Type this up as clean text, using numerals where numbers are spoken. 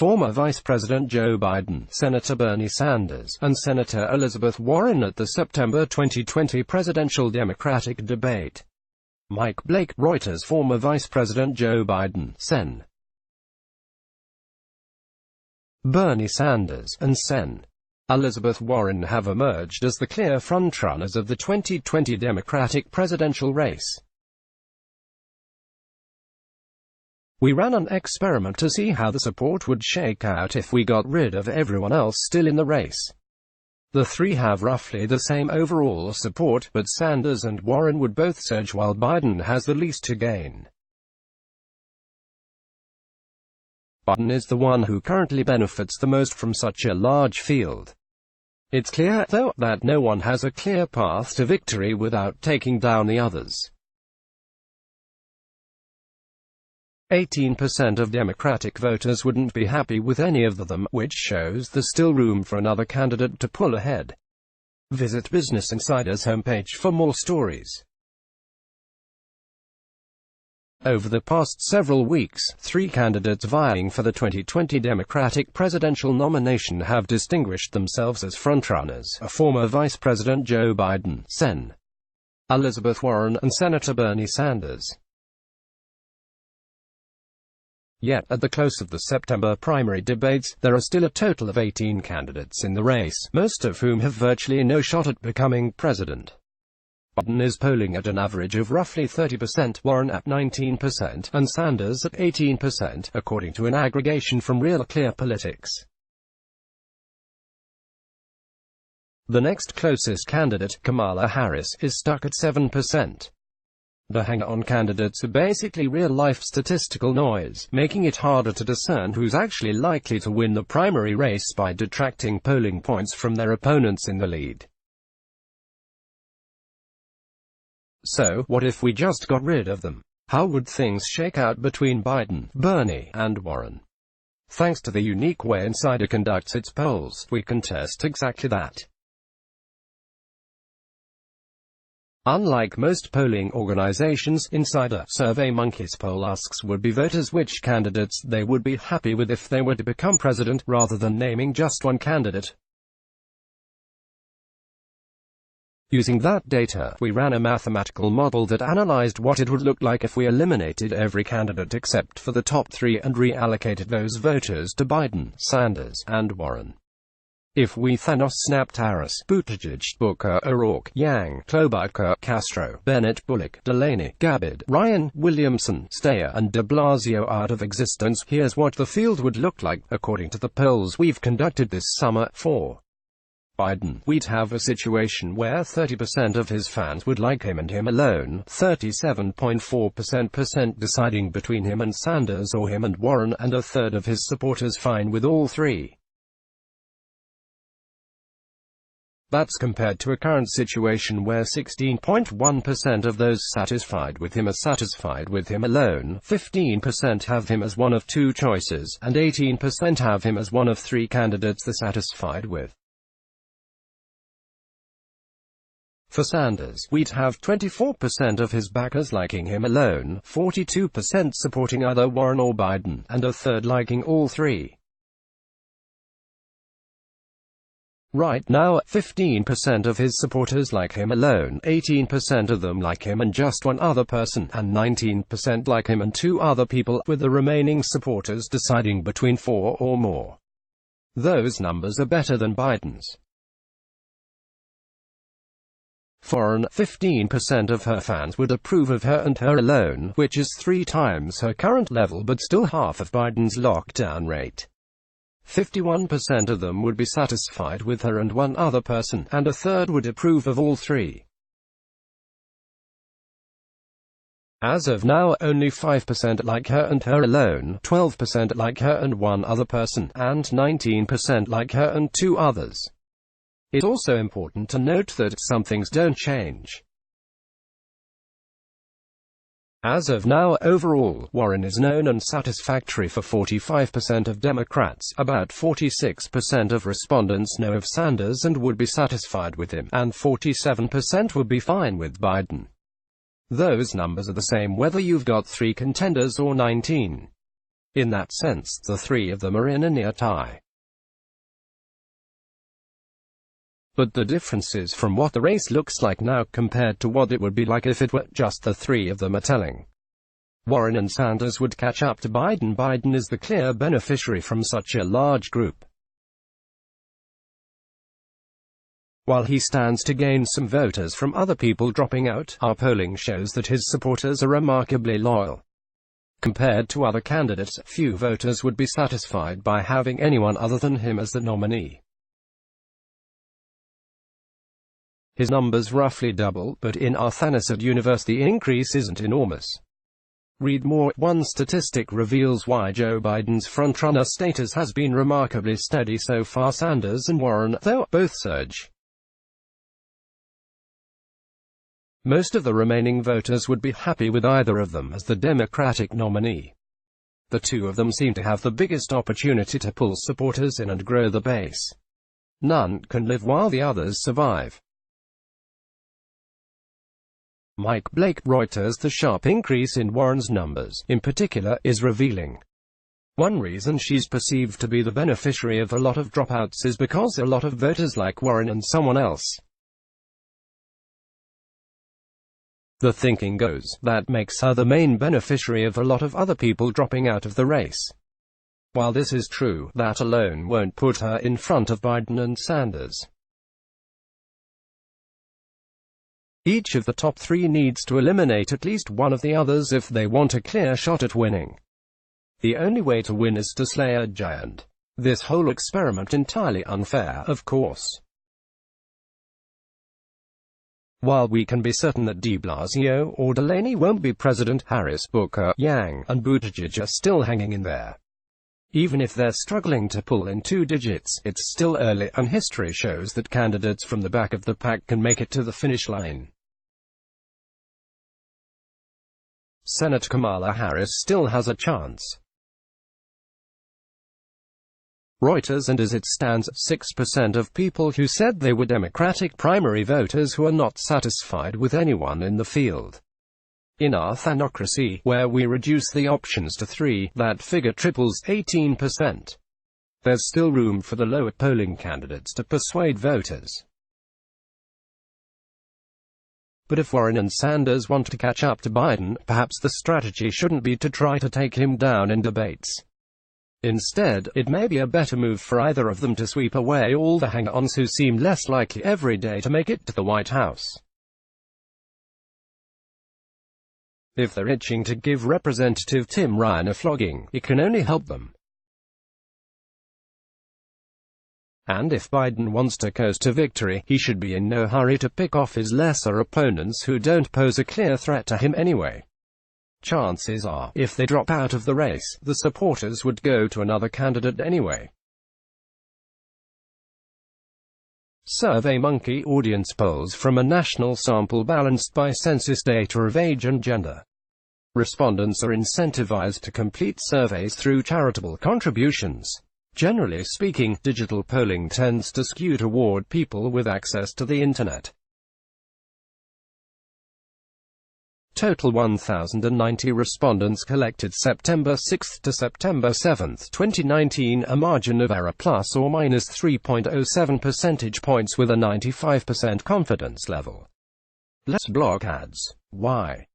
former Vice President Joe Biden, Senator Bernie Sanders, and Senator Elizabeth Warren at the September 2020 presidential Democratic debate. Mike Blake, Reuters. Former Vice President Joe Biden, Sen. Bernie Sanders, and Sen. Elizabeth Warren have emerged as the clear frontrunners of the 2020 Democratic presidential race. We ran an experiment to see how the support would shake out if we got rid of everyone else still in the race. The three have roughly the same overall support, but Sanders and Warren would both surge while Biden has the least to gain. Biden is the one who currently benefits the most from such a large field. It's clear, though, that no one has a clear path to victory without taking down the others. 18% of Democratic voters wouldn't be happy with any of them, which shows there's still room for another candidate to pull ahead. Visit Business Insider's homepage for more stories. Over the past several weeks, three candidates vying for the 2020 Democratic presidential nomination have distinguished themselves as frontrunners: a former Vice President Joe Biden, Sen. Elizabeth Warren, and Senator Bernie Sanders. Yet, at the close of the September primary debates, there are still a total of 18 candidates in the race, most of whom have virtually no shot at becoming president. Biden is polling at an average of roughly 30%, Warren at 19%, and Sanders at 18%, according to an aggregation from Real Clear Politics. The next closest candidate, Kamala Harris, is stuck at 7%. The hanger-on candidates are basically real-life statistical noise, making it harder to discern who's actually likely to win the primary race by detracting polling points from their opponents in the lead. So, what if we just got rid of them? How would things shake out between Biden, Bernie, and Warren? Thanks to the unique way Insider conducts its polls, we can test exactly that. Unlike most polling organizations, Insider SurveyMonkey's poll asks would-be voters which candidates they would be happy with if they were to become president, rather than naming just one candidate. Using that data, we ran a mathematical model that analyzed what it would look like if we eliminated every candidate except for the top three and reallocated those voters to Biden, Sanders, and Warren. If we Thanos-snapped Harris, Buttigieg, Booker, O'Rourke, Yang, Klobuchar, Castro, Bennett, Bullock, Delaney, Gabbard, Ryan, Williamson, Steyer, and de Blasio out of existence, here's what the field would look like, according to the polls we've conducted this summer. For Biden, we'd have a situation where 30% of his fans would like him and him alone, 37.4% deciding between him and Sanders or him and Warren, and a third of his supporters fine with all three. That's compared to a current situation where 16.1% of those satisfied with him are satisfied with him alone, 15% have him as one of two choices, and 18% have him as one of three candidates they're satisfied with. For Sanders, we'd have 24% of his backers liking him alone, 42% supporting either Warren or Biden, and a third liking all three. Right now, 15% of his supporters like him alone, 18% of them like him and just one other person, and 19% like him and two other people, with the remaining supporters deciding between four or more. Those numbers are better than Biden's. For Warren, 15% of her fans would approve of her and her alone, which is 3 times her current level but still half of Biden's lockdown rate. 51% of them would be satisfied with her and one other person, and a third would approve of all three. As of now, only 5% like her and her alone, 12% like her and one other person, and 19% like her and two others. It's also important to note that some things don't change. As of now, overall, Warren is known and satisfactory for 45% of Democrats, about 46% of respondents know of Sanders and would be satisfied with him, and 47% would be fine with Biden. Those numbers are the same whether you've got 3 contenders or 19. In that sense, the three of them are in a near tie. But the difference is from what the race looks like now compared to what it would be like if it were just the three of them are telling. Warren and Sanders would catch up to Biden. Biden is the clear beneficiary from such a large group. While he stands to gain some voters from other people dropping out, our polling shows that his supporters are remarkably loyal. Compared to other candidates, few voters would be satisfied by having anyone other than him as the nominee. His numbers roughly double, but in our Thanosard universe the increase isn't enormous. Read more. One statistic reveals why Joe Biden's frontrunner status has been remarkably steady so far. Sanders and Warren, though, both surge. Most of the remaining voters would be happy with either of them as the Democratic nominee. The two of them seem to have the biggest opportunity to pull supporters in and grow the base. None can live while the others survive. Mike Blake, Reuters. The sharp increase in Warren's numbers, in particular, is revealing. One reason she's perceived to be the beneficiary of a lot of dropouts is because a lot of voters like Warren and someone else. The thinking goes, that makes her the main beneficiary of a lot of other people dropping out of the race. While this is true, that alone won't put her in front of Biden and Sanders. Each of the top three needs to eliminate at least one of the others if they want a clear shot at winning. The only way to win is to slay a giant. This whole experiment entirely unfair, of course. While we can be certain that de Blasio or Delaney won't be president, Harris, Booker, Yang, and Buttigieg are still hanging in there. Even if they're struggling to pull in 2 digits, it's still early, and history shows that candidates from the back of the pack can make it to the finish line. Senator Kamala Harris still has a chance. Reuters. And as it stands, 6% of people who said they were Democratic primary voters who are not satisfied with anyone in the field. In our Thanocracy, where we reduce the options to 3, that figure triples, 18%. There's still room for the lower polling candidates to persuade voters. But if Warren and Sanders want to catch up to Biden, perhaps the strategy shouldn't be to try to take him down in debates. Instead, it may be a better move for either of them to sweep away all the hang-ons who seem less likely every day to make it to the White House. If they're itching to give Representative Tim Ryan a flogging, it can only help them. And if Biden wants to coast to victory, he should be in no hurry to pick off his lesser opponents who don't pose a clear threat to him anyway. Chances are, if they drop out of the race, the supporters would go to another candidate anyway. SurveyMonkey audience polls from a national sample balanced by census data of age and gender. Respondents are incentivized to complete surveys through charitable contributions. Generally speaking, digital polling tends to skew toward people with access to the internet. Total 1,090 respondents collected September 6 to September 7, 2019, a margin of error plus or minus 3.07 percentage points with a 95% confidence level. Let's block ads. Why?